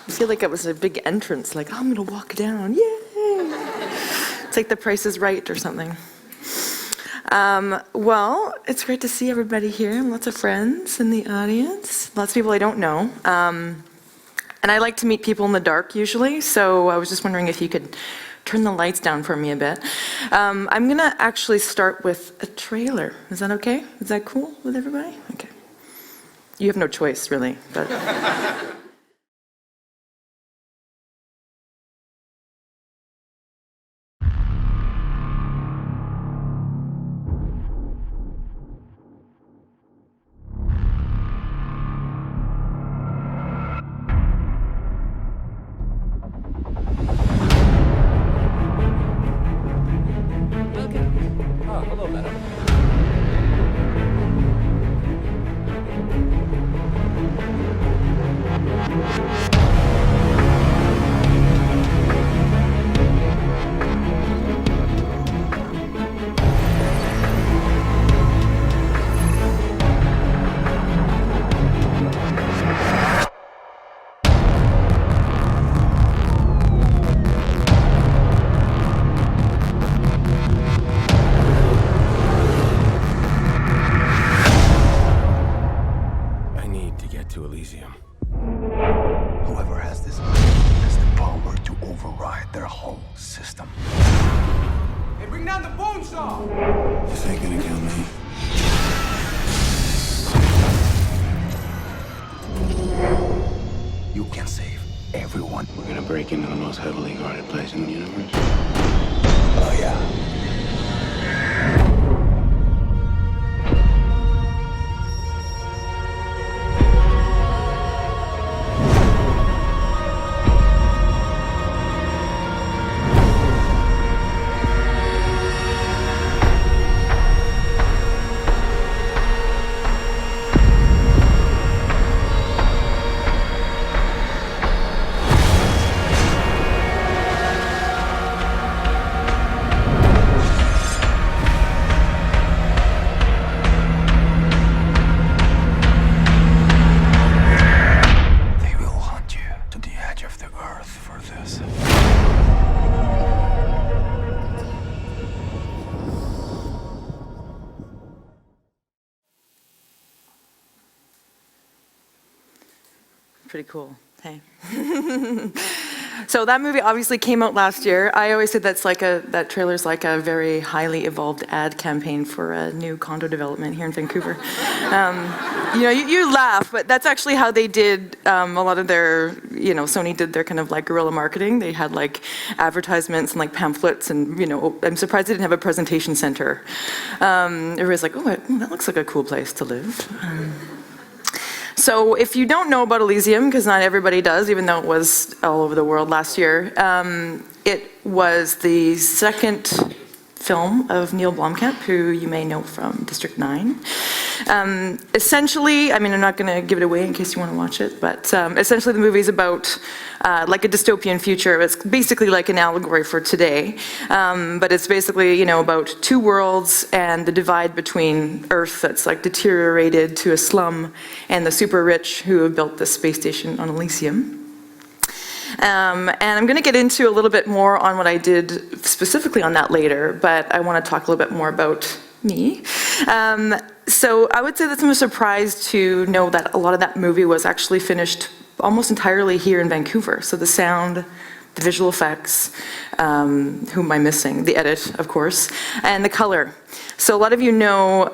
I feel like it was a big entrance, like, I'm gonna walk down, yay! It's like The Price is Right or something. Well, it's great to see everybody here, and lots of friends in the audience, lots of people I don't know. And I like to meet people in the dark usually, so I was just wondering if you could turn the lights down for me a bit. I'm gonna actually start with a trailer. Is that okay? Is that cool with everybody? Okay. You have no choice, really, but... Hello, madam. To Elysium. Whoever has this has the power to override their whole system. Hey, bring down the bone saw! This ain't gonna kill me. You can save everyone. We're gonna break into the most heavily guarded place in the universe. Oh, yeah. Pretty cool, hey. So that movie obviously came out last year. I always say that trailer's like a very highly evolved ad campaign for a new condo development here in Vancouver. You laugh, but that's actually how they did a lot of their, Sony did their kind of like guerrilla marketing. They had like advertisements and like pamphlets and, I'm surprised they didn't have a presentation center. Everybody's like, oh, that looks like a cool place to live. So if you don't know about Elysium, because not everybody does, even though it was all over the world last year, it was the second film of Neil Blomkamp, who you may know from District 9. Essentially, I'm not going to give it away in case you want to watch it, but essentially the movie's about like a dystopian future. It's basically like an allegory for today, but it's basically, about two worlds and the divide between Earth that's like deteriorated to a slum and the super rich who have built this space station on Elysium. And I'm going to get into a little bit more on what I did specifically on that later, but I want to talk a little bit more about me. So I would say that I'm surprised to know that a lot of that movie was actually finished almost entirely here in Vancouver. So the sound, the visual effects, who am I missing? The edit, of course, and the color. So a lot of you know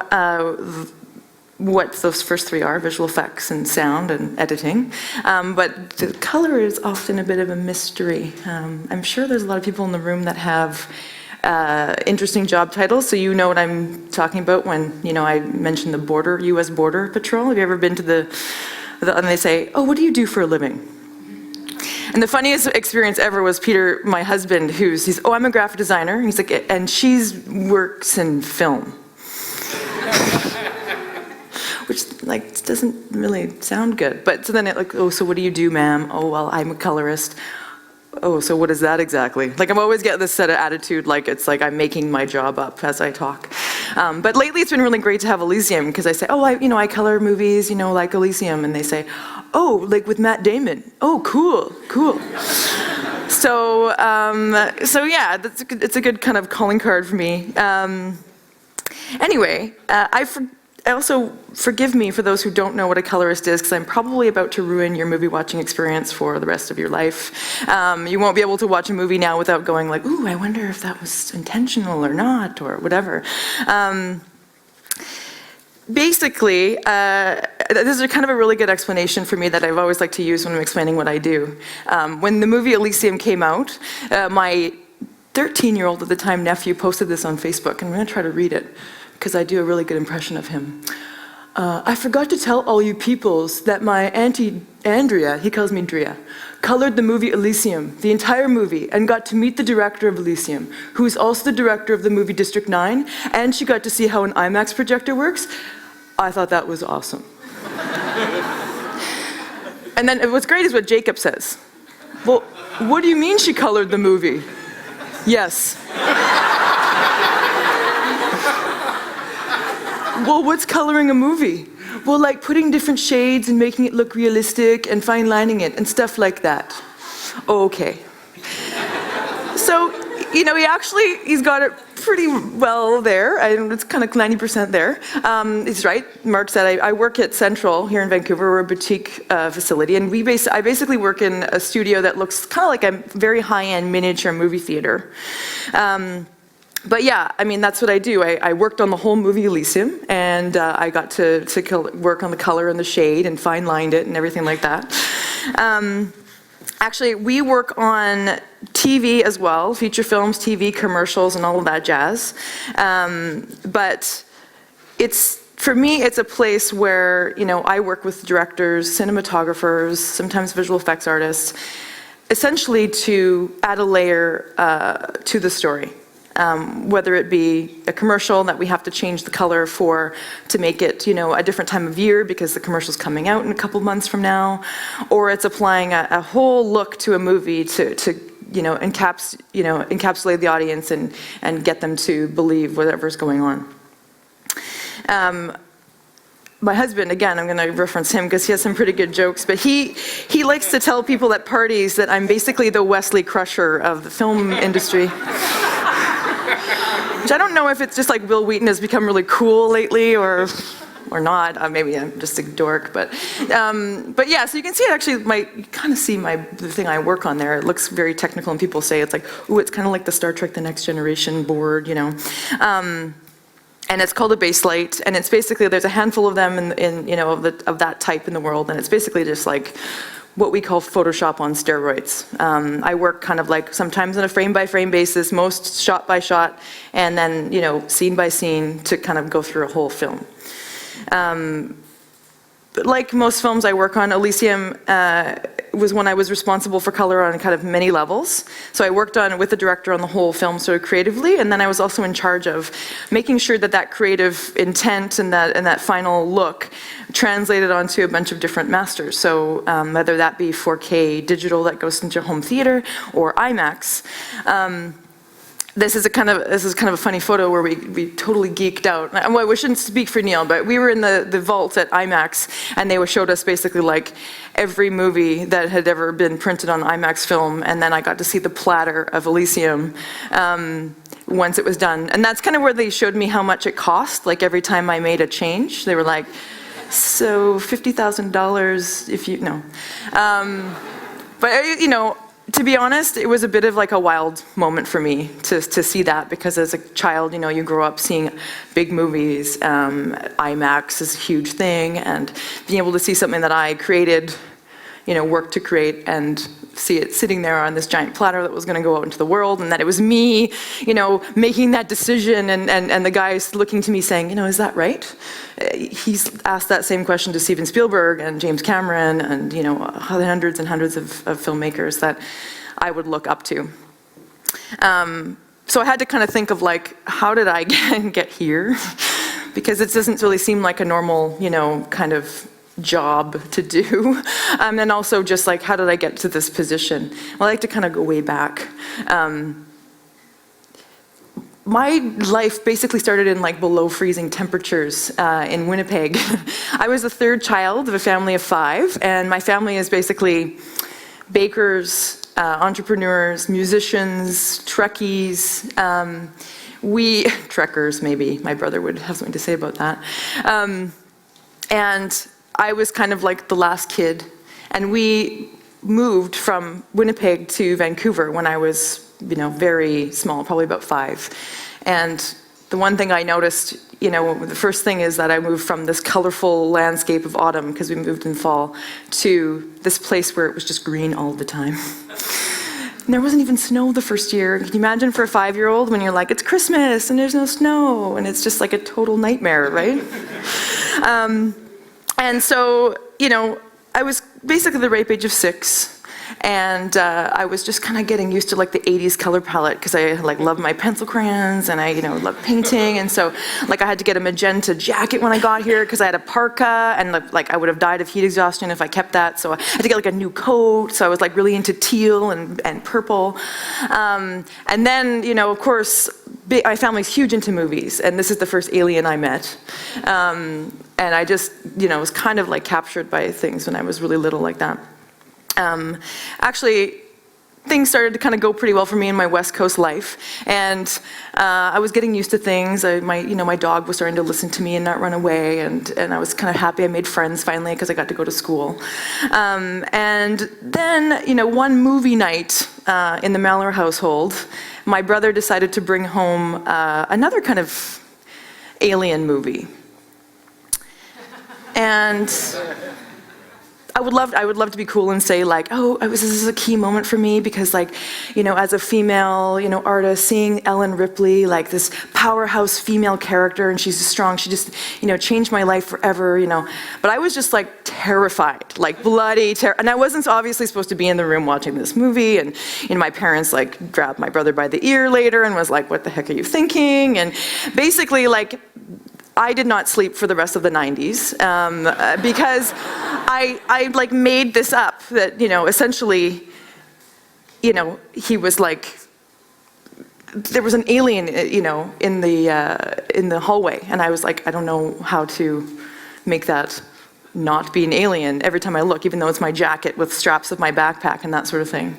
what those first three are, visual effects and sound and editing. But the color is often a bit of a mystery. I'm sure there's a lot of people in the room that have interesting job titles, so you know what I'm talking about when, I mentioned the border, U.S. Border Patrol. Have you ever been to and they say, oh, what do you do for a living? And the funniest experience ever was Peter, my husband, I'm a graphic designer. And he's like, and she works in film. Which, doesn't really sound good. But so then oh, so what do you do, ma'am? Oh, well, I'm a colorist. Oh, so what is that exactly? I'm always get this set of attitude, it's like I'm making my job up as I talk. But lately it's been really great to have Elysium, because I say, oh, I color movies, like Elysium. And they say, oh, with Matt Damon. Oh, cool. So yeah, it's a good kind of calling card for me. Anyway, I also, forgive me for those who don't know what a colorist is, because I'm probably about to ruin your movie watching experience for the rest of your life. You won't be able to watch a movie now without going ooh, I wonder if that was intentional or not, or whatever. Basically, this is kind of a really good explanation for me that I've always liked to use when I'm explaining what I do. When the movie Elysium came out, my 13-year-old at the time nephew posted this on Facebook, and I'm going to try to read it, because I do a really good impression of him. I forgot to tell all you peoples that my auntie Andrea, he calls me Drea, colored the movie Elysium, the entire movie, and got to meet the director of Elysium, who is also the director of the movie District 9, and she got to see how an IMAX projector works. I thought that was awesome. And then what's great is what Jacob says. Well, what do you mean she colored the movie? Yes. Well, what's coloring a movie? Well, like putting different shades and making it look realistic and fine lining it and stuff like that. Oh, okay. So, he's got it pretty well there. It's kind of 90% there. He's right. Mark said, I work at Central here in Vancouver. We're a boutique facility, and I basically work in a studio that looks kind of like a very high-end miniature movie theater. But yeah, that's what I do. I worked on the whole movie Elysium, and I got to work on the color and the shade and fine-lined it and everything like that. Actually, we work on TV as well, feature films, TV, commercials, and all of that jazz. But for me, it's a place where, I work with directors, cinematographers, sometimes visual effects artists, essentially to add a layer to the story. Whether it be a commercial that we have to change the color for to make it, a different time of year because the commercial's coming out in a couple months from now, or it's applying a whole look to a movie to encapsulate the audience and get them to believe whatever's going on. My husband, again, I'm going to reference him because he has some pretty good jokes, but he likes to tell people at parties that I'm basically the Wesley Crusher of the film industry. Which I don't know if it's just like Will Wheaton has become really cool lately or not. Maybe I'm just a dork, but yeah. So you can see it actually. You kind of see the thing I work on there. It looks very technical, and people say it's like, ooh, it's kind of like the Star Trek: The Next Generation board, And it's called a base light, and it's basically there's a handful of them of that type in the world, and it's basically just like what we call Photoshop on steroids. I work kind of like sometimes on a frame-by-frame basis, most shot-by-shot, and then, scene-by-scene to kind of go through a whole film. But like most films I work on, Elysium was when I was responsible for color on kind of many levels. So I worked on with the director on the whole film sort of creatively, and then I was also in charge of making sure that creative intent and that final look translated onto a bunch of different masters. So whether that be 4K digital that goes into home theater or IMAX. This is kind of a funny photo where we totally geeked out. Well, we shouldn't speak for Neil, but we were in the vault at IMAX, and they showed us basically like every movie that had ever been printed on IMAX film, and then I got to see the platter of Elysium once it was done. And that's kind of where they showed me how much it cost, like every time I made a change. They were like, so $50,000 if you, no. But, to be honest, it was a bit of like a wild moment for me to see that, because as a child, you grow up seeing big movies. IMAX is a huge thing, and being able to see something that I created, worked to create and see it sitting there on this giant platter that was going to go out into the world, and that it was me, making that decision, and the guys looking to me saying, is that right? He's asked that same question to Steven Spielberg and James Cameron and, hundreds and hundreds of filmmakers that I would look up to. So I had to kind of think of how did I get here? Because it doesn't really seem like a normal, kind of job to do. And also just how did I get to this position? Well, I like to kind of go way back. My life basically started in below freezing temperatures in Winnipeg. I was the third child of a family of 5, and my family is basically bakers, entrepreneurs, musicians, Trekkies. Trekkers maybe, my brother would have something to say about that. And I was kind of the last kid, and we moved from Winnipeg to Vancouver when I was, very small, probably about 5. And the one thing I noticed, the first thing is that I moved from this colorful landscape of autumn, because we moved in fall, to this place where it was just green all the time. And there wasn't even snow the first year. Can you imagine for a 5-year-old when you're like, it's Christmas and there's no snow, and it's just a total nightmare, right? And so, I was basically the rape age of 6. And I was just kind of getting used to the 80s color palette, because I love my pencil crayons, and I love painting, and so I had to get a magenta jacket when I got here because I had a parka, and I would have died of heat exhaustion if I kept that, so I had to get a new coat. So I was really into teal and purple, and then of course my family's huge into movies, and this is the first alien I met, and I just was kind of captured by things when I was really little like that. Actually, things started to kind of go pretty well for me in my West Coast life, and I was getting used to things. My dog was starting to listen to me and not run away, and I was kind of happy. I made friends finally because I got to go to school. And then, one movie night in the Mallory household, my brother decided to bring home another kind of alien movie, and I would love to be cool and say this is a key moment for me because as a female, artist, seeing Ellen Ripley, this powerhouse female character, and she's strong, she just, changed my life forever, But I was just terrified, bloody terrified. And I wasn't obviously supposed to be in the room watching this movie, and my parents grabbed my brother by the ear later and was what the heck are you thinking? And basically I did not sleep for the rest of the 90s because I made this up that, essentially, he was there was an alien, in the hallway, and I was I don't know how to make that not be an alien every time I look, even though it's my jacket with straps of my backpack and that sort of thing.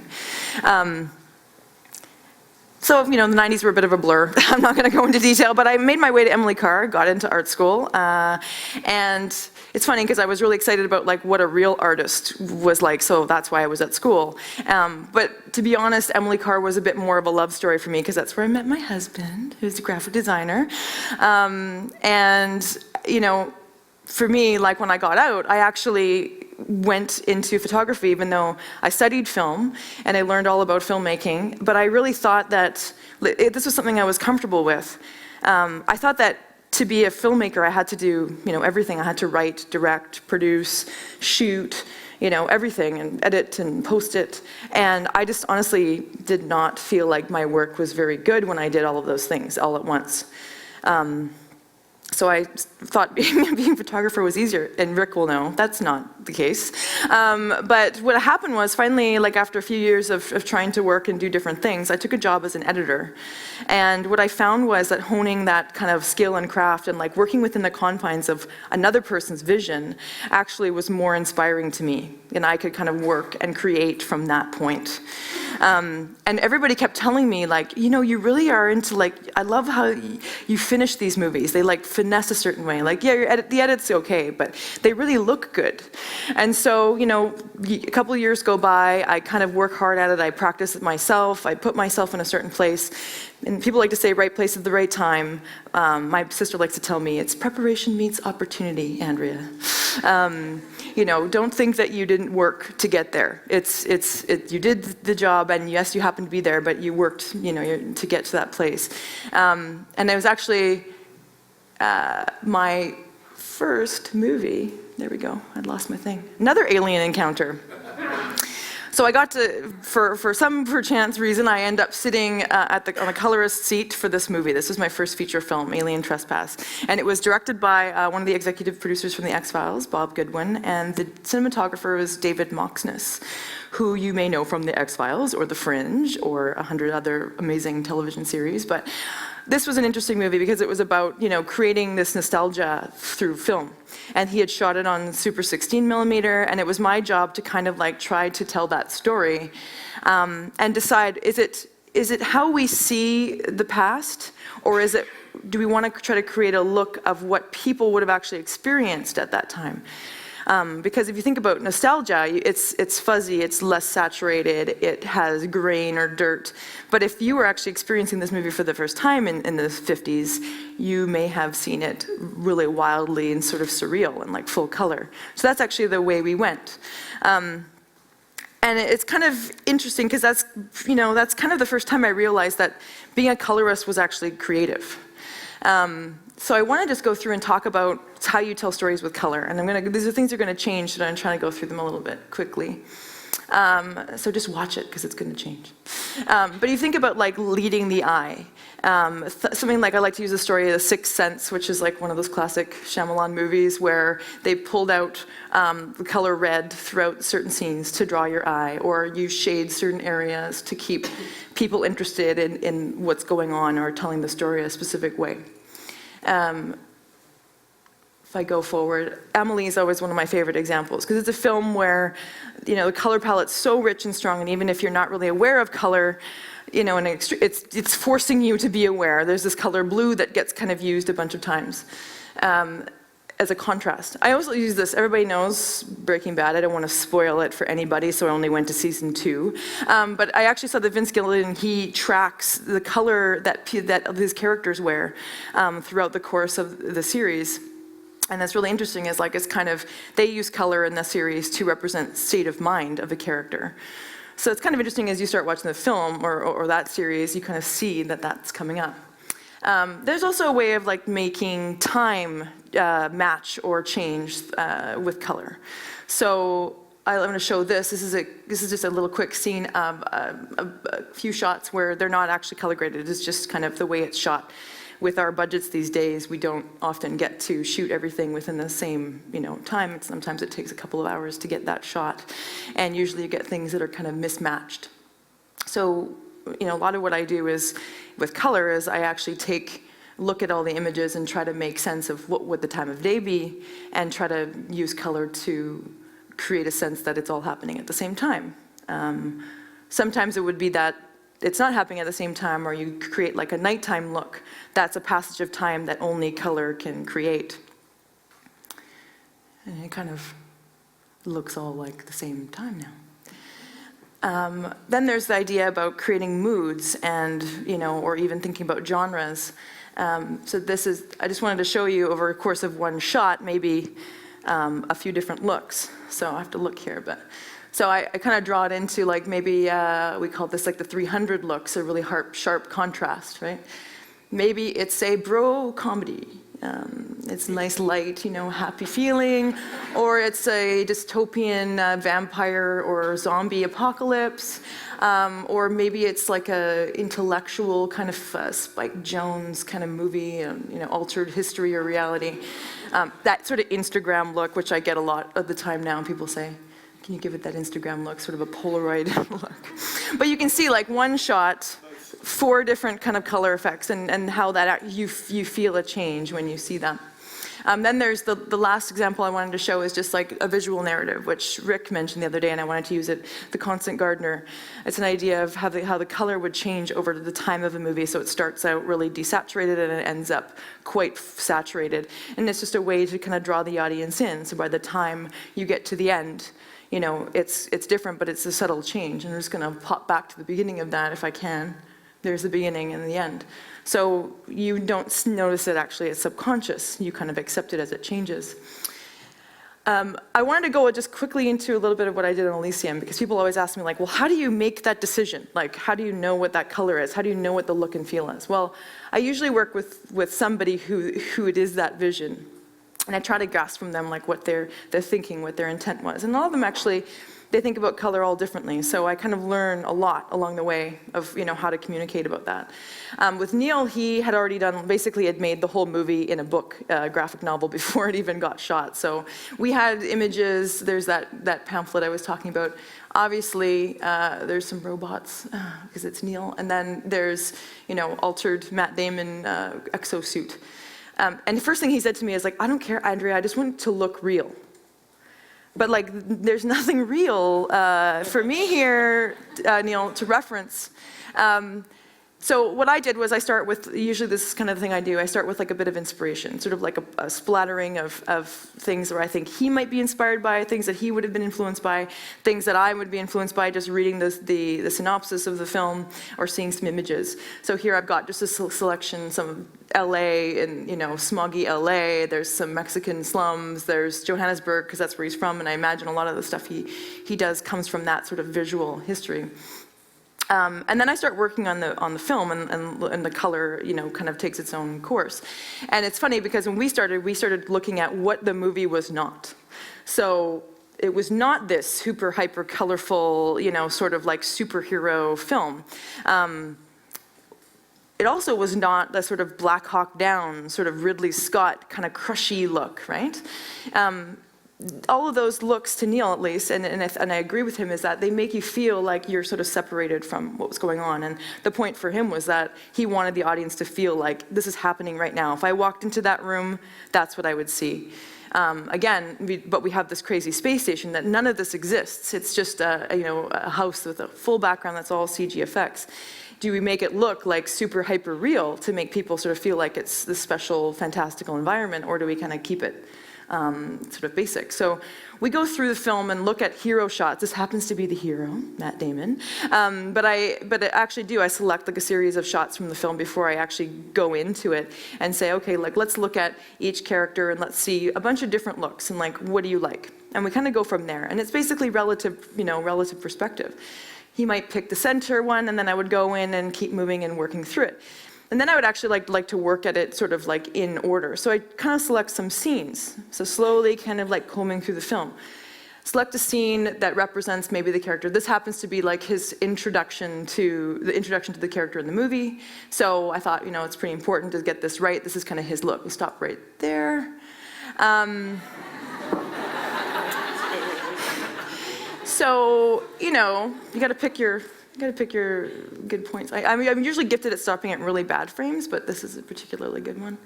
So, the 90s were a bit of a blur. I'm not going to go into detail, but I made my way to Emily Carr, got into art school, and it's funny because I was really excited about what a real artist was like, so that's why I was at school. But to be honest, Emily Carr was a bit more of a love story for me because that's where I met my husband, who's a graphic designer. And, for me, when I got out, I actually went into photography, even though I studied film and I learned all about filmmaking, but I really thought that this was something I was comfortable with. I thought that to be a filmmaker, I had to do, everything. I had to write, direct, produce, shoot, everything, and edit and post it. And I just honestly did not feel like my work was very good when I did all of those things all at once. So I thought being a photographer was easier, and Rick will know that's not the case. But what happened was finally, after a few years of trying to work and do different things, I took a job as an editor. And what I found was that honing that kind of skill and craft and working within the confines of another person's vision actually was more inspiring to me. And I could kind of work and create from that point. And everybody kept telling me, you really are into, I love how you finish these movies. They, finesse a certain way. Like, yeah, the edit's okay, but they really look good. And so, a couple of years go by, I kind of work hard at it, I practice it myself, I put myself in a certain place. And people like to say right place at the right time. My sister likes to tell me, it's preparation meets opportunity, Andrea. Don't think that you didn't work to get there. You did the job, and yes, you happened to be there, but you worked, to get to that place. And it was actually my first movie. There we go. I'd lost my thing. Another alien encounter. So I got to, for some perchance reason, I end up sitting on the colorist seat for this movie. This was my first feature film, Alien Trespass. And it was directed by one of the executive producers from The X-Files, Bob Goodwin, and the cinematographer was David Moxness, who you may know from The X-Files or The Fringe or 100 other amazing television series. But this was an interesting movie because it was about, creating this nostalgia through film. And he had shot it on Super 16 millimeter, and it was my job to kind of try to tell that story and decide, is it how we see the past, or do we want to try to create a look of what people would have actually experienced at that time? Because if you think about nostalgia, it's fuzzy, it's less saturated, it has grain or dirt. But if you were actually experiencing this movie for the first time in the 50s, you may have seen it really wildly and sort of surreal and full color. So that's actually the way we went. And it's kind of interesting because that's kind of the first time I realized that being a colorist was actually creative. So I want to just go through and talk about how you tell stories with color. And these are things that are going to change, so I'm trying to go through them a little bit quickly. So just watch it, because it's going to change. But you think about leading the eye. Something I like to use the story of The Sixth Sense, which is one of those classic Shyamalan movies where they pulled out the color red throughout certain scenes to draw your eye, or you shade certain areas to keep people interested in what's going on or telling the story a specific way. If I go forward, Amelie is always one of my favorite examples because it's a film where, the color palette's so rich and strong, and even if you're not really aware of color, it's forcing you to be aware. There's this color blue that gets kind of used a bunch of times as a contrast. I also use this, everybody knows Breaking Bad. I don't want to spoil it for anybody, so I only went to season 2. But I actually saw that Vince Gilligan, he tracks the color that his characters wear throughout the course of the series. And that's really interesting, is it's kind of, they use color in the series to represent state of mind of a character. So it's kind of interesting as you start watching the film or that series, you kind of see that that's coming up. There's also a way of making time match or change with color. So I'm going to show this. This is just a little quick scene of a few shots where they're not actually color graded. It's just kind of the way it's shot. With our budgets these days, we don't often get to shoot everything within the same, time. Sometimes it takes a couple of hours to get that shot, and usually you get things that are kind of mismatched. So, a lot of what I do is, with color, is I actually look at all the images and try to make sense of what would the time of day be, and try to use color to create a sense that it's all happening at the same time. Sometimes it would be that it's not happening at the same time, or you create a nighttime look. That's a passage of time that only color can create. And it kind of looks all like the same time now. Then there's the idea about creating moods and, or even thinking about genres. So I just wanted to show you over a course of one shot, maybe a few different looks. So I have to look here, but. So I kind of draw it into maybe we call this the 300 looks, a really sharp contrast, right? Maybe it's a bro comedy. It's nice, light, happy feeling, or it's a dystopian vampire or zombie apocalypse, or maybe it's a intellectual kind of Spike Jonze kind of movie, altered history or reality. That sort of Instagram look, which I get a lot of the time now, and people say, can you give it that Instagram look, sort of a Polaroid look? But you can see one shot, 4 different kind of color effects and how that you feel a change when you see them. Then there's the last example I wanted to show is just like a visual narrative, which Rick mentioned the other day, and I wanted to use it, The Constant Gardener. It's an idea of how the color would change over the time of a movie, so it starts out really desaturated and it ends up quite saturated. And it's just a way to kind of draw the audience in, so by the time you get to the end, you know, it's different, but it's a subtle change. And I'm just gonna pop back to the beginning of that if I can. There's the beginning and the end. So you don't notice it actually, it's subconscious. You kind of accept it as it changes. I wanted to go just quickly into a little bit of what I did in Elysium, because people always ask me like, well, how do you make that decision? Like, how do you know what that color is? How do you know what the look and feel is? Well, I usually work with somebody who it is that vision. And I try to grasp from them like what they're thinking, what their intent was. And all of them actually, they think about color all differently. So I kind of learn a lot along the way of, you know, how to communicate about that. With Neil, he had already basically had made the whole movie in a book, graphic novel, before it even got shot. So we had images, there's that pamphlet I was talking about. Obviously, there's some robots, because it's Neil. And then there's, you know, altered Matt Damon exosuit. And the first thing he said to me is like, I don't care, Andrea, I just want it to look real. But like, there's nothing real for me here, Neil, to reference. So what I did was I start with, usually this is kind of the thing I do, I start with like a bit of inspiration, sort of like a splattering of things where I think he might be inspired by, things that he would have been influenced by, things that I would be influenced by just reading the synopsis of the film or seeing some images. So here I've got just a selection, some LA and, you know, smoggy LA, there's some Mexican slums, there's Johannesburg, because that's where he's from, and I imagine a lot of the stuff he does comes from that sort of visual history. And then I start working on the film, and the color, you know, kind of takes its own course. And it's funny because when we started looking at what the movie was not. So it was not this super hyper colorful, you know, sort of like superhero film. It also was not the sort of Black Hawk Down, sort of Ridley Scott kind of crushy look, right? All of those looks, to Neil at least, and I agree with him, is that they make you feel like you're sort of separated from what was going on. And the point for him was that he wanted the audience to feel like this is happening right now. If I walked into that room, that's what I would see. But we have this crazy space station that none of this exists. It's just a house with a full background that's all CG effects. Do we make it look like super hyper real to make people sort of feel like it's this special, fantastical environment, or do we kind of keep it sort of basic? So we go through the film and look at hero shots. This happens to be the hero, Matt Damon. But I select like a series of shots from the film before I actually go into it and say, okay, like let's look at each character and let's see a bunch of different looks and like, what do you like? And we kind of go from there. And it's basically relative perspective. He might pick the center one, and then I would go in and keep moving and working through it. And then I would actually like to work at it sort of like in order. So I kind of select some scenes. So slowly kind of like combing through the film. Select a scene that represents maybe the character. This happens to be like his introduction to the character in the movie. So I thought, you know, it's pretty important to get this right. This is kind of his look. We stop right there. So, you know, you gotta pick your good points. I'm usually gifted at stopping at really bad frames, but this is a particularly good one.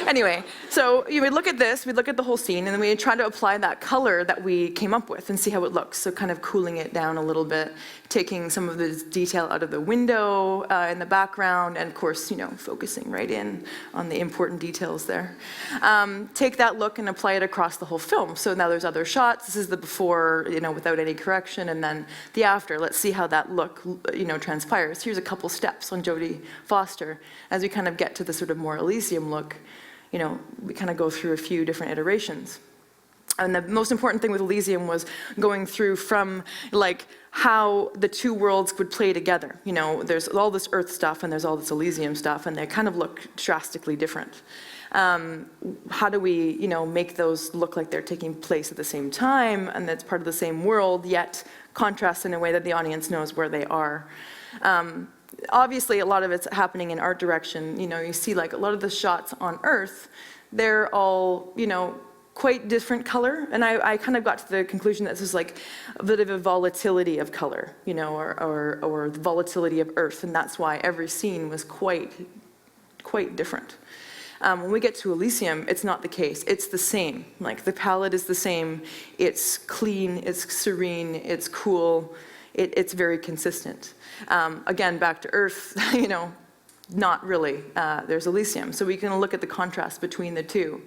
Anyway, so you would look at this, we'd look at the whole scene, and then we'd try to apply that color that we came up with and see how it looks. So kind of cooling it down a little bit, taking some of the detail out of the window in the background, and of course, you know, focusing right in on the important details there. Take that look and apply it across the whole film. So now there's other shots. This is the before, you know, without any correction, and then the after. Let's see how that look, you know, transpires. Here's a couple steps on Jodie Foster. As we kind of get to the sort of more Elysium look, you know, we kind of go through a few different iterations. And the most important thing with Elysium was going through from like how the two worlds would play together. You know, there's all this Earth stuff and there's all this Elysium stuff, and they kind of look drastically different. How do we, you know, make those look like they're taking place at the same time and that's part of the same world, yet contrast in a way that the audience knows where they are? Obviously, a lot of it's happening in art direction. You know, you see like a lot of the shots on Earth, they're all, you know, quite different color, and I kind of got to the conclusion that this is like a bit of a volatility of color, you know, or the volatility of Earth, and that's why every scene was quite different. When we get to Elysium, it's not the case. It's the same. Like, the palette is the same. It's clean, it's serene, it's cool. It's very consistent. Again, back to Earth, not really. There's Elysium. So we can look at the contrast between the two.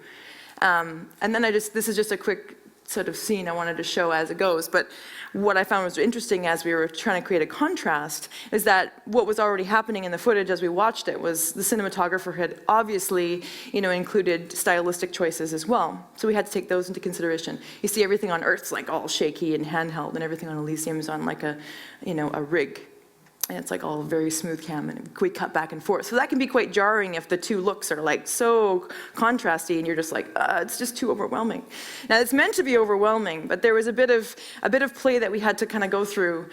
And then this is just a quick sort of scene I wanted to show as it goes, but what I found was interesting as we were trying to create a contrast is that what was already happening in the footage as we watched it was the cinematographer had obviously, included stylistic choices as well. So we had to take those into consideration. You see everything on Earth's like all shaky and handheld, and everything on Elysium is on like a rig. And it's like all very smooth cam, and we cut back and forth. So that can be quite jarring if the two looks are like so contrasty, and you're just like, it's just too overwhelming. Now it's meant to be overwhelming, but there was a bit of play that we had to kind of go through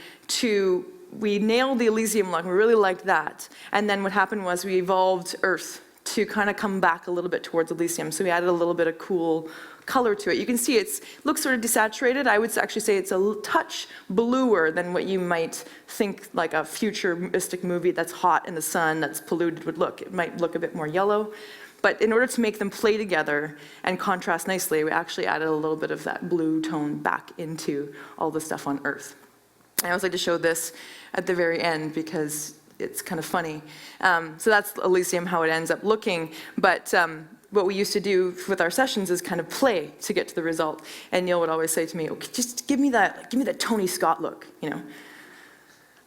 we nailed the Elysium look, we really liked that. And then what happened was we evolved Earth to kind of come back a little bit towards Elysium. So we added a little bit of cool color to it. You can see it looks sort of desaturated. I would actually say it's a touch bluer than what you might think like a futuristic movie that's hot in the sun, that's polluted would look. It might look a bit more yellow. But in order to make them play together and contrast nicely, we actually added a little bit of that blue tone back into all the stuff on Earth. I always like to show this at the very end because it's kind of funny. So that's Elysium, how it ends up looking. But what we used to do with our sessions is kind of play to get to the result. And Neil would always say to me, okay, just give me that Tony Scott look,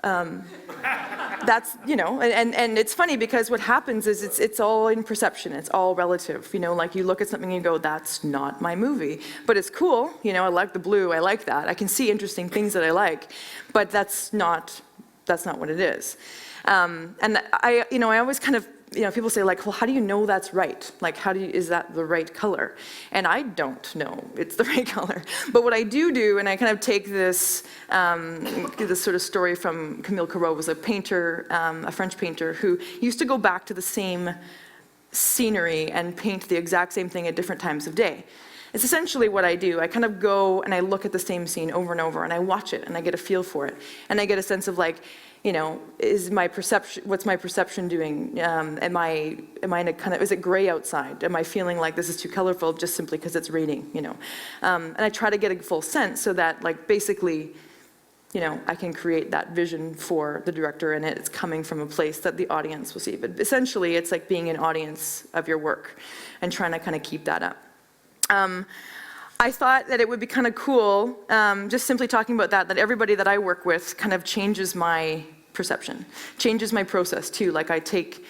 That's, and it's funny because what happens is it's all in perception, it's all relative. Like you look at something and you go, that's not my movie. But it's cool, I like the blue, I like that. I can see interesting things that I like, but that's not what it is. And I always kind of, people say like, well, how do you know that's right? Like, is that the right color? And I don't know it's the right color. But what I do, and I kind of take this sort of story from Camille Corot, was a painter, a French painter, who used to go back to the same scenery and paint the exact same thing at different times of day. It's essentially what I do. I kind of go and I look at the same scene over and over, and I watch it, and I get a feel for it. And I get a sense of like, what's my perception doing? Am I in a kind of, is it gray outside? Am I feeling like this is too colorful just simply because it's raining, And I try to get a full sense so that like basically, I can create that vision for the director, and it's coming from a place that the audience will see. But essentially it's like being an audience of your work and trying to kind of keep that up. I thought that it would be kind of cool, just simply talking about that everybody that I work with kind of changes my perception, changes my process too. Like I take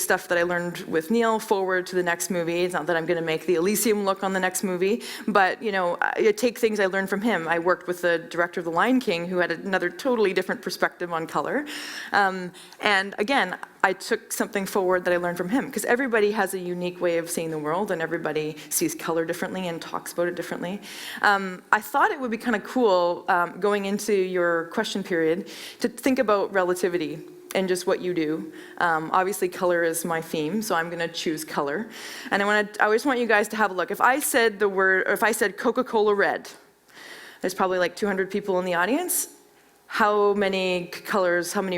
stuff that I learned with Neil forward to the next movie. It's not that I'm going to make the Elysium look on the next movie, but I take things I learned from him. I worked with the director of The Lion King, who had another totally different perspective on color. And again, I took something forward that I learned from him, because everybody has a unique way of seeing the world, and everybody sees color differently and talks about it differently. I thought it would be kind of cool, going into your question period, to think about relativity and just what you do. Obviously color is my theme, so I'm gonna choose color. And I always want you guys to have a look. If I said Coca-Cola red, there's probably like 200 people in the audience. How many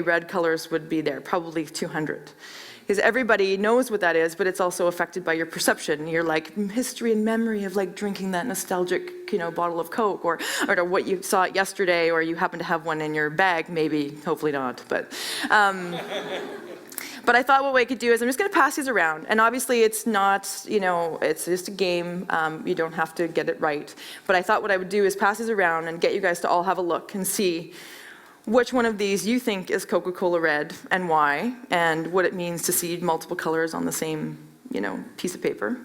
red colors would be there? Probably 200. Because everybody knows what that is, but it's also affected by your perception. Your like history and memory of like drinking that nostalgic, bottle of Coke, or what you saw it yesterday, or you happen to have one in your bag, maybe, hopefully not, but. But I thought what we could do is I'm just going to pass these around, and obviously it's not, it's just a game. You don't have to get it right. But I thought what I would do is pass these around and get you guys to all have a look and see which one of these you think is Coca-Cola red and why, and what it means to see multiple colors on the same, piece of paper.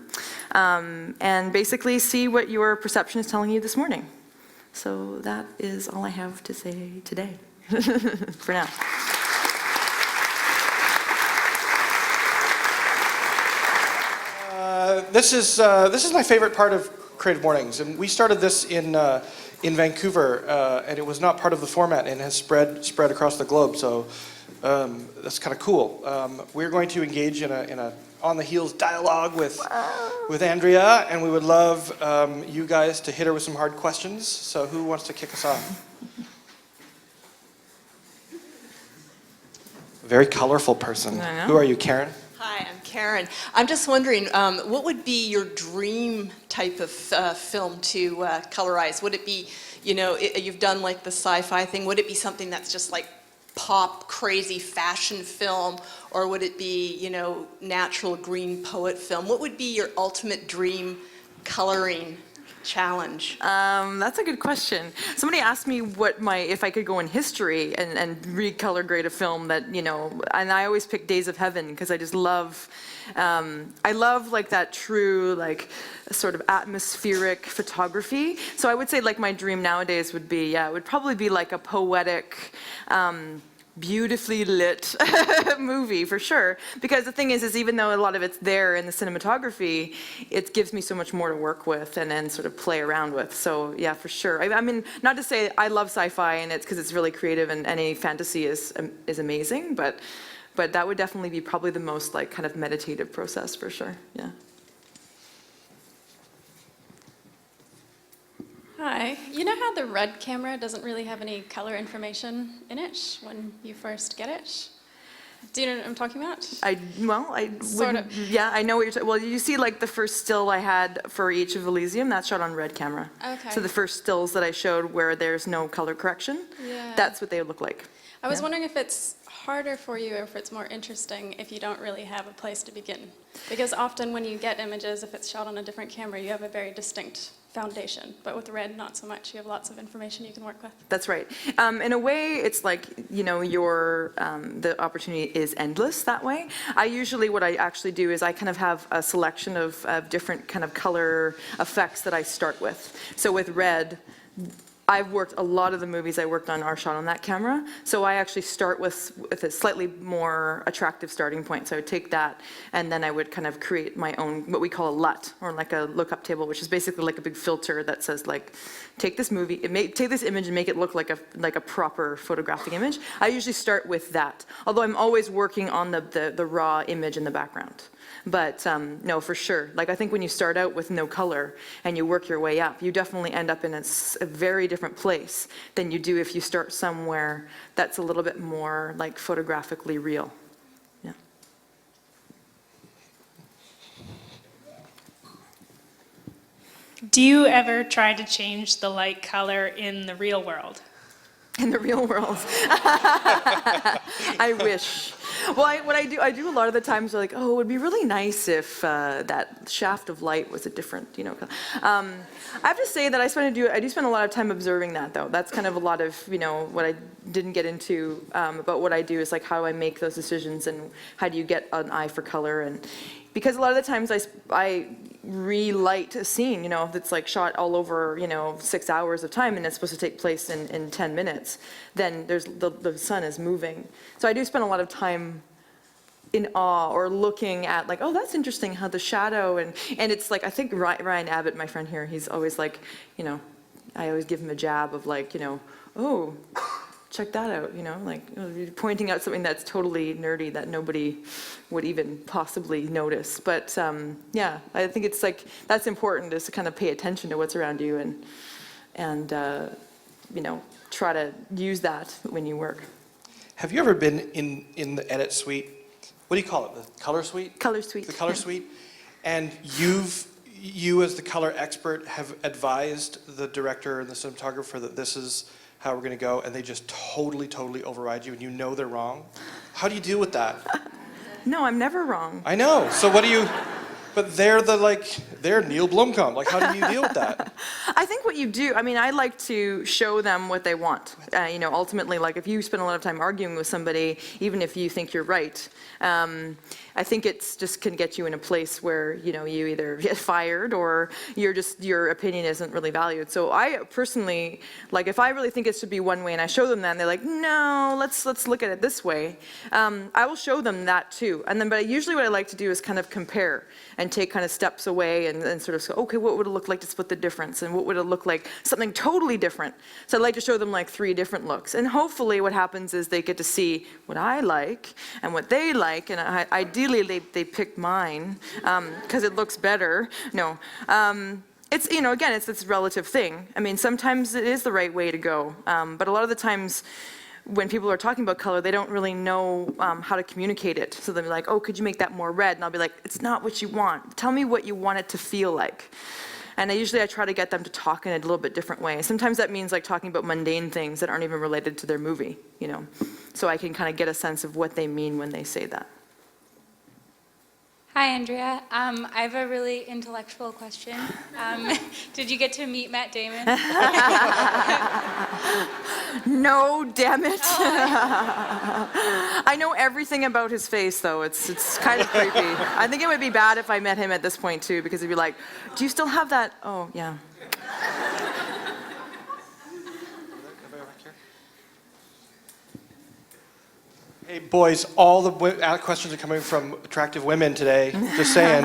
And basically see what your perception is telling you this morning. So that is all I have to say today, for now. This is my favorite part of Creative Mornings, and we started this in Vancouver, and it was not part of the format and has spread across the globe. So that's kind of cool. We're going to engage in a on the heels dialogue with Andrea, and we would love you guys to hit her with some hard questions. So who wants to kick us off? Very colorful person. Who are you, Karen? Hi, I'm Karen. I'm just wondering, what would be your dream type of film to colorize? Would it be, you've done like the sci-fi thing, would it be something that's just like pop, crazy fashion film, or would it be, natural green poet film? What would be your ultimate dream coloring challenge? That's a good question. Somebody asked me if I could go in history and recolor grade a film that, and I always pick Days of Heaven because I just love, I love like that true, like sort of atmospheric photography. So I would say like my dream nowadays would be, it would probably be like a poetic, beautifully lit movie for sure, because the thing is even though a lot of it's there in the cinematography, it gives me so much more to work with and then sort of play around with. So yeah, for sure. I mean, not to say I love sci-fi and it's because it's really creative and any fantasy is amazing, but that would definitely be probably the most like kind of meditative process for sure. Yeah. Hi. You know how the red camera doesn't really have any color information in it when you first get it? Do you know what I'm talking about? Sort of. Yeah, I know what you're talking. Well, you see like the first still I had for each of Elysium, that's shot on red camera. Okay. So the first stills that I showed where there's no color correction, that's what they would look like. I was wondering if it's harder for you or if it's more interesting if you don't really have a place to begin. Because often when you get images, if it's shot on a different camera, you have a very distinct foundation, but with red, not so much. You have lots of information you can work with. That's right. In a way, it's like, the opportunity is endless that way. What I actually do is I kind of have a selection of different kind of color effects that I start with. So with red, I've worked, a lot of the movies I worked on are shot on that camera, so I actually start with a slightly more attractive starting point. So I would take that, and then I would kind of create my own, what we call a LUT, or like a lookup table, which is basically like a big filter that says like, take this image and make it look like a proper photographic image. I usually start with that, although I'm always working on the raw image in the background. But no, for sure. Like I think when you start out with no color and you work your way up, you definitely end up in a very different place than you do if you start somewhere that's a little bit more like photographically real. Yeah. Do you ever try to change the light color in the real world? In the real world. I wish. Well, what I do a lot of the times, like, oh, it would be really nice if that shaft of light was a different, color. I have to say that I do spend a lot of time observing that, though. That's kind of a lot of, what I didn't get into about what I do is like how do I make those decisions and how do you get an eye for color, and because a lot of the times I relight a scene, that's like shot all over, 6 hours of time and it's supposed to take place in 10 minutes, then there's the sun is moving. So I do spend a lot of time in awe or looking at like, oh, that's interesting how the shadow, and it's like, I think Ryan Abbott, my friend here, he's always like, I always give him a jab of like, oh, check that out, like pointing out something that's totally nerdy that nobody would even possibly notice. But yeah, I think it's like, that's important, is to kind of pay attention to what's around you and try to use that when you work. Have you ever been in the edit suite? What do you call it? The color suite? Color suite. The color suite. And you as the color expert have advised the director and the cinematographer that this is how we're going to go, and they just totally override you, and you know they're wrong. How do you deal with that? No, I'm never wrong. I know. So what do you? But they're Neil Blomkamp. Like, how do you deal with that? I think what you do, I like to show them what they want. Ultimately, like if you spend a lot of time arguing with somebody, even if you think you're right, I think it's just can get you in a place where, you either get fired or your opinion isn't really valued. So I personally, like if I really think it should be one way and I show them that and they're like, no, let's look at it this way, I will show them that too. But usually what I like to do is kind of compare and take kind of steps away and sort of say, okay, what would it look like to split the difference? And what would it look like something totally different? So I'd like to show them like 3 different looks. And hopefully what happens is they get to see what I like and what they like. And ideally they pick mine because it looks better. No. It's, again, it's this relative thing. Sometimes it is the right way to go. But a lot of the times when people are talking about color, they don't really know how to communicate it. So they'll be like, oh, could you make that more red? And I'll be like, it's not what you want. Tell me what you want it to feel like. And I try to get them to talk in a little bit different way. Sometimes that means like talking about mundane things that aren't even related to their movie, you know. So I can kind of get a sense of what they mean when they say that. Hi, Andrea. I have a really intellectual question. Did you get to meet Matt Damon? No, damn it. I know everything about his face, though. It's kind of creepy. I think it would be bad if I met him at this point, too, because he'd be like, do you still have that? Oh, yeah. Hey, boys, all the questions are coming from attractive women today. Just saying.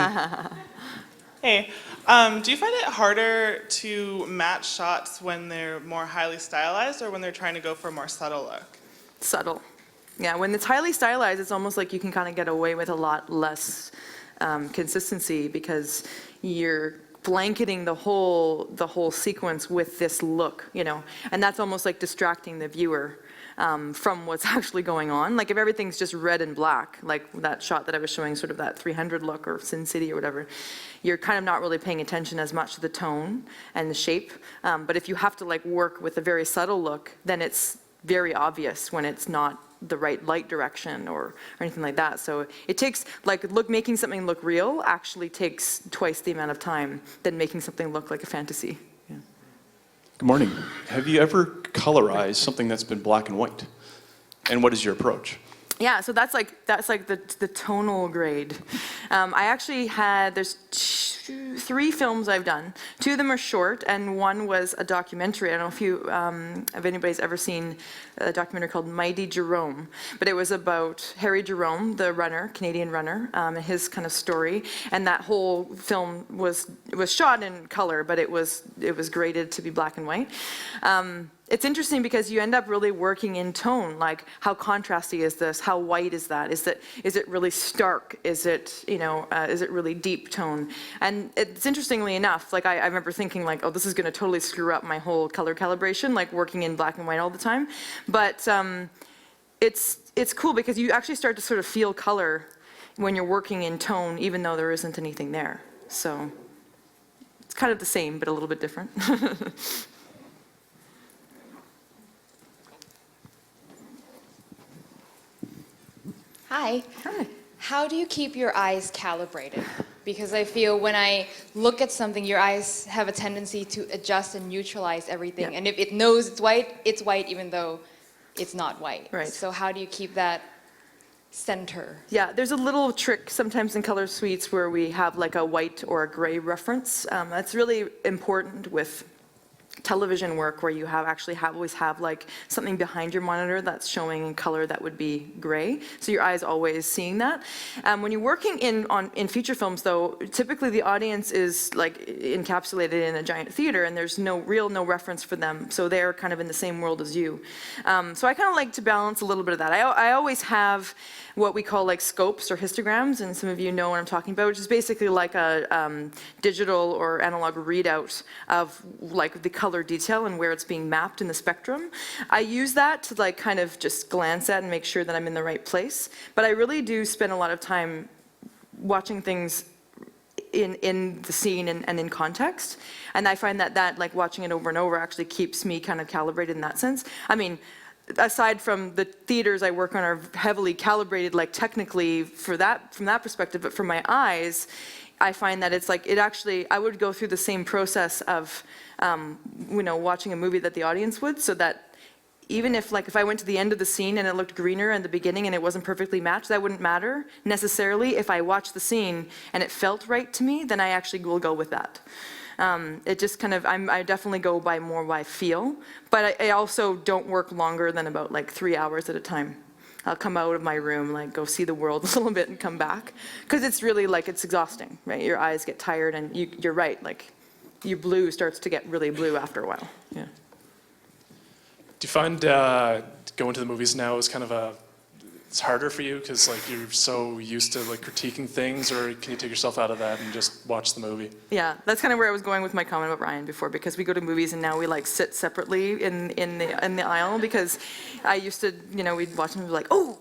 Hey, do you find it harder to match shots when they're more highly stylized or when they're trying to go for a more subtle look? Subtle. Yeah, when it's highly stylized, it's almost like you can kind of get away with a lot less consistency because you're blanketing the whole sequence with this look, you know, and that's almost like distracting the viewer from what's actually going on. Like if everything's just red and black, like that shot that I was showing, sort of that 300 look or Sin City or whatever, you're kind of not really paying attention as much to the tone and the shape. But if you have to like work with a very subtle look, then it's very obvious when it's not the right light direction or anything like that. So it takes, like making something look real actually takes twice the amount of time than making something look like a fantasy. Yeah. Good morning. Have you ever colorized something that's been black and white? And what is your approach? Yeah, so that's like the tonal grade. I actually there's 3 films I've done. 2 of them are short, and one was a documentary. I don't know if anybody's ever seen a documentary called Mighty Jerome, but it was about Harry Jerome, the runner, Canadian runner, and his kind of story. And that whole film was shot in color, but it was graded to be black and white. It's interesting because you end up really working in tone, like how contrasty is this? How white is that? Is it really stark? Is it, is it really deep tone? And it's interestingly enough, like I remember thinking like, oh, this is gonna totally screw up my whole color calibration, like working in black and white all the time. But it's cool because you actually start to sort of feel color when you're working in tone, even though there isn't anything there. So it's kind of the same, but a little bit different. Hi. Hi. How do you keep your eyes calibrated? Because I feel when I look at something, your eyes have a tendency to adjust and neutralize everything. Yeah. And if it knows it's white even though it's not white. Right. So how do you keep that center? Yeah, there's a little trick sometimes in color suites where we have like a white or a gray reference. That's really important with television work where you always have like something behind your monitor that's showing in color that would be gray. So your eye's always seeing that. When you're working in feature films though, typically the audience is like encapsulated in a giant theater and there's no reference for them. So they're kind of in the same world as you. So I kind of like to balance a little bit of that. I always have what we call like scopes or histograms, and some of you know what I'm talking about, which is basically like a digital or analog readout of like the color detail and where it's being mapped in the spectrum. I use that to like kind of just glance at and make sure that I'm in the right place, but I really do spend a lot of time watching things in the scene and in context, and I find that like watching it over and over actually keeps me kind of calibrated in that sense. I mean, aside from the theaters I work on are heavily calibrated, like technically from that perspective, but for my eyes, I find that it's like, I would go through the same process of, watching a movie that the audience would, so that even if I went to the end of the scene and it looked greener in the beginning and it wasn't perfectly matched, that wouldn't matter necessarily. If I watched the scene and it felt right to me, then I actually will go with that. It just kind of, I definitely go by more by feel, but I also don't work longer than about like 3 hours at a time. I'll come out of my room, like go see the world a little bit and come back. Because it's really like, it's exhausting, right? Your eyes get tired and you're right, like your blue starts to get really blue after a while, yeah. Do you find going to the movies now is kind of it's harder for you because like you're so used to like critiquing things, or can you take yourself out of that and just watch the movie? Yeah, that's kind of where I was going with my comment about Ryan before, because we go to movies and now we like sit separately in the aisle, because I used to, we'd watch them and be like, oh,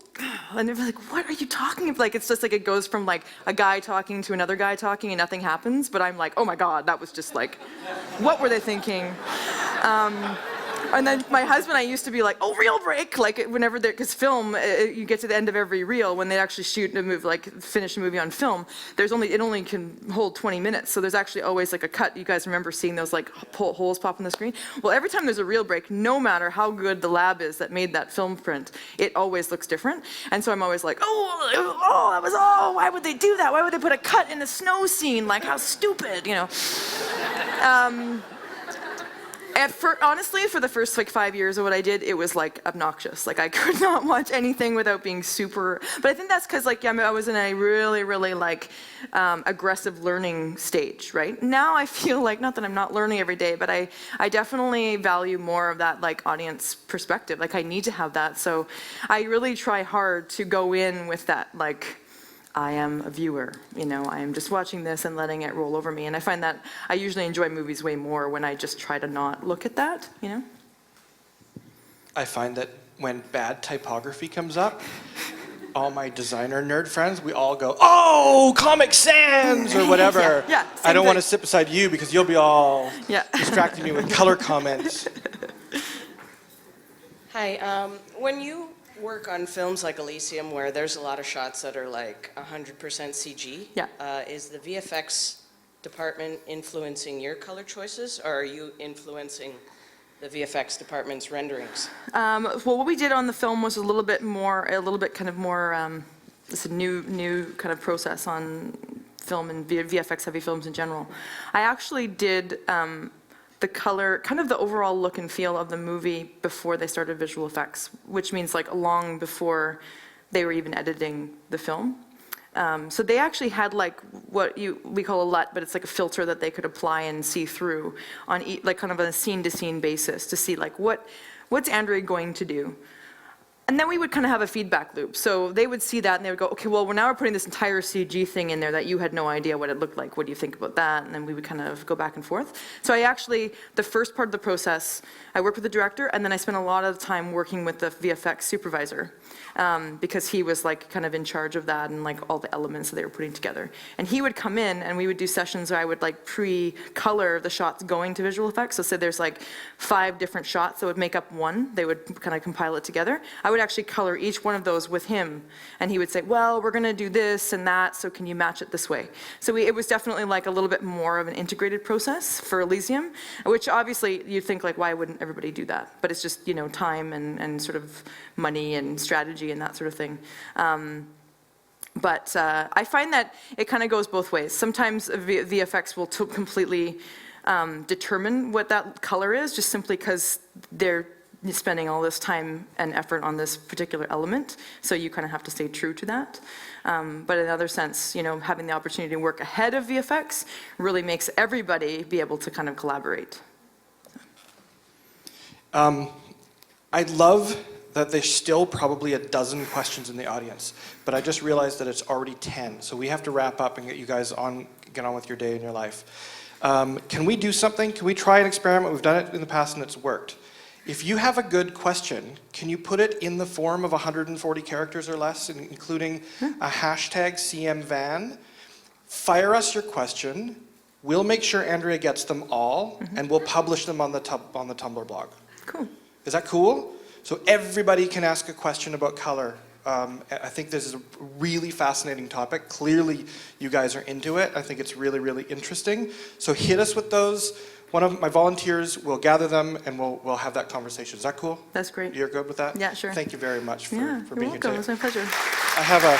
and they'd be like, what are you talking about? Like, it's just like it goes from like a guy talking to another guy talking and nothing happens, but I'm like, oh my God, that was just like, what were they thinking? And then my husband, I used to be like, oh, reel break, like whenever because film, you get to the end of every reel, when they actually shoot a movie, like finish a movie on film, it only can hold 20 minutes, so there's actually always like a cut. You guys remember seeing those like holes pop on the screen? Well, every time there's a reel break, no matter how good the lab is that made that film print, it always looks different. And so I'm always like, why would they do that? Why would they put a cut in a snow scene? Like, how stupid, honestly, for the first like 5 years of what I did, it was like obnoxious. Like I could not watch anything without being super. But I think that's because like I was in a really, really like aggressive learning stage. Right now, I feel like, not that I'm not learning every day, but I definitely value more of that like audience perspective. Like I need to have that. So I really try hard to go in with that like, I am a viewer, I am just watching this and letting it roll over me. And I find that I usually enjoy movies way more when I just try to not look at that, I find that when bad typography comes up, all my designer nerd friends, we all go, oh, Comic Sans, or whatever. Yeah, I don't want to sit beside you because you'll be all distracting me with color comments. Hi, when you work on films like Elysium, where there's a lot of shots that are like 100% CG, is the VFX department influencing your color choices, or are you influencing the VFX department's renderings? Well, what we did on the film was a little bit kind of more, it's a new kind of process on film and VFX heavy films in general. I actually did the color, kind of the overall look and feel of the movie before they started visual effects, which means like long before they were even editing the film. So they actually had like what we call a LUT, but it's like a filter that they could apply and see through on like kind of on a scene-to-scene basis to see like what's Andrea going to do. And then we would kind of have a feedback loop. So they would see that and they would go, okay, well, now we're putting this entire CG thing in there that you had no idea what it looked like. What do you think about that? And then we would kind of go back and forth. So I actually, the first part of the process, I worked with the director, and then I spent a lot of the time working with the VFX supervisor, because he was like kind of in charge of that and like all the elements that they were putting together. And he would come in and we would do sessions where I would like pre-color the shots going to visual effects. So say there's like 5 different shots that would make up one. They would kind of compile it together. I would actually color each one of those with him, and he would say, well, we're gonna do this and that, so can you match it this way? So it was definitely like a little bit more of an integrated process for Elysium, which obviously you think like, why wouldn't everybody do that? But it's just, time and sort of money and strategy and that sort of thing. But I find that it kind of goes both ways. Sometimes VFX will completely determine what that color is, just simply because they're spending all this time and effort on this particular element, so you kind of have to stay true to that. But in another sense, having the opportunity to work ahead of VFX really makes everybody be able to kind of collaborate. I love that there's still probably a dozen questions in the audience, but I just realized that it's already 10, so we have to wrap up and get you guys get on with your day and your life. Can we do something? Can we try an experiment? We've done it in the past and it's worked. If you have a good question, can you put it in the form of 140 characters or less, including a hashtag CMVan? Fire us your question. We'll make sure Andrea gets them all, and we'll publish them on the Tumblr blog. Cool. Is that cool? So everybody can ask a question about color. I think this is a really fascinating topic. Clearly, you guys are into it. I think it's really, really interesting. So hit us with those. One of my volunteers will gather them, and we'll have that conversation. Is that cool? That's great. You're good with that? Yeah, sure. Thank you very much for being you're welcome. here today. It was my pleasure. I have a